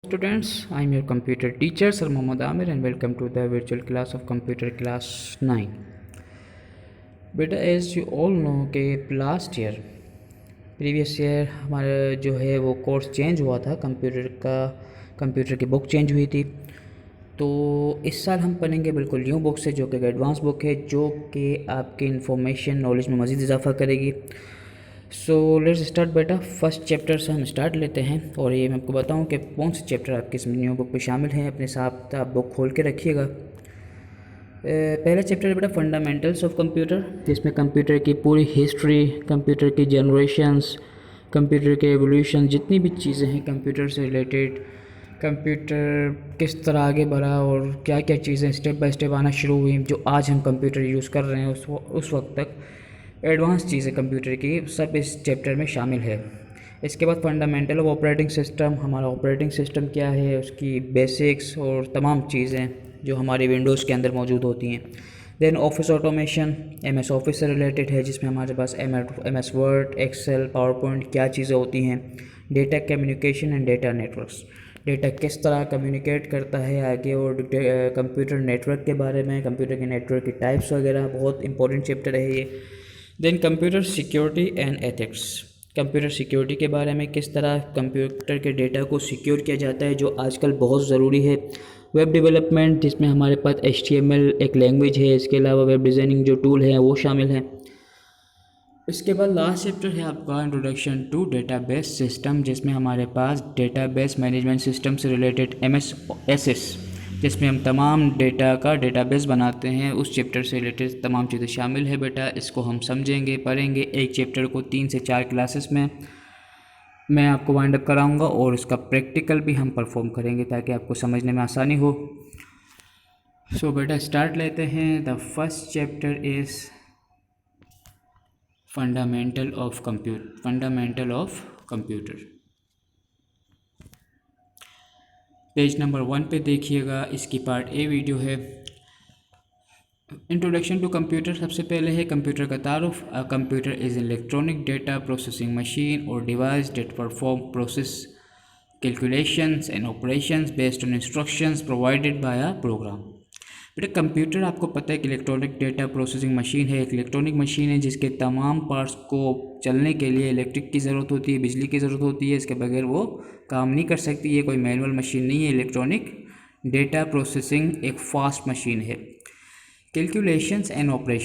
Students, I am your computer teacher Sir Mohammad Amir and welcome to the virtual class of computer class 9. बेटा as you all know कि last year previous year हमारा जो है वो course change हुआ था computer की book change हुई थी। तो इस साल हम पढ़ेंगे बिल्कुल न्यू बुक से जो कि एडवांस बुक है जो कि आपकी इंफॉर्मेशन नॉलेज में मज़ीद इजाफा करेगी। सो लेट्स स्टार्ट बेटा। फर्स्ट चैप्टर से हम स्टार्ट लेते हैं और ये मैं आपको बताऊं कि कौन से चैप्टर आपके इस न्यू बुक पे शामिल हैं। अपने साथ आप बुक खोल के रखिएगा। पहला चैप्टर है बेटा फंडामेंटल्स ऑफ कंप्यूटर, जिसमें कंप्यूटर की पूरी हिस्ट्री, कंप्यूटर की जनरेशंस, कंप्यूटर के एवोल्यूशन, जितनी भी चीज़ें हैं कंप्यूटर से रिलेटेड, कंप्यूटर किस तरह आगे बढ़ा और क्या क्या चीज़ें स्टेप बाय स्टेप आना शुरू हुई जो आज हम कंप्यूटर यूज़ कर रहे हैं उस वक्त तक एडवांस चीज़ें कंप्यूटर की सब इस चैप्टर में शामिल है। इसके बाद फंडामेंटल ऑफ ऑपरेटिंग सिस्टम, हमारा ऑपरेटिंग सिस्टम क्या है, उसकी बेसिक्स और तमाम चीज़ें जो हमारी विंडोज़ के अंदर मौजूद होती हैं। Then office automation, MS office से रिलेटेड है, जिसमें हमारे पास MS Word, Excel, PowerPoint क्या चीज़ें होती हैं। Data communication and data networks, data किस तरह कम्युनिकेट करता है आगे, और कंप्यूटर नेटवर्क के बारे में, कंप्यूटर के नेटवर्क की टाइप्स वगैरह, बहुत इंपॉर्टेंट चैप्टर है ये। Then computer security and ethics, computer security के बारे में, किस तरह कंप्यूटर के डेटा को सिक्योर किया जाता है जो आजकल बहुत ज़रूरी है। वेब डेवलपमेंट, जिसमें हमारे पास HTML एक लैंग्वेज है, इसके अलावा वेब डिज़ाइनिंग जो टूल हैं वो शामिल हैं। इसके बाद लास्ट चैप्टर है आपका इंट्रोडक्शन टू डेटाबेस सिस्टम, जिसमें हमारे पास डेटाबेस मैनेजमेंट सिस्टम से रिलेटेड MSSS, जिसमें हम तमाम डेटा का डेटाबेस बनाते हैं, उस चैप्टर से रिलेटेड तमाम चीज़ें शामिल है बेटा। इसको हम समझेंगे, पढ़ेंगे। एक चैप्टर को 3 से 4 क्लासेस में मैं आपको वाइंड अप कराऊंगा और इसका प्रैक्टिकल भी हम परफॉर्म करेंगे ताकि आपको समझने में आसानी हो। सो बेटा स्टार्ट लेते हैं। The first chapter is fundamental of computer. Page number 1 पे देखिएगा, इसकी पार्ट ए वीडियो है। इंट्रोडक्शन टू कंप्यूटर, सबसे पहले है कंप्यूटर का तारुफ। A computer is electronic data processing machine और device that perform process calculations and operations based on instructions provided by a program. बेटा कंप्यूटर आपको पता है कि इलेक्ट्रॉनिक डेटा प्रोसेसिंग मशीन है, एक इलेक्ट्रॉनिक मशीन है जिसके तमाम पार्ट्स को चलने के लिए इलेक्ट्रिक की ज़रूरत होती है, बिजली की ज़रूरत होती है। इसके बगैर वो काम नहीं कर सकती। ये कोई मैनुअल मशीन नहीं है। इलेक्ट्रॉनिक डेटा प्रोसेसिंग एक फास्ट मशीन है। Calculations and operation,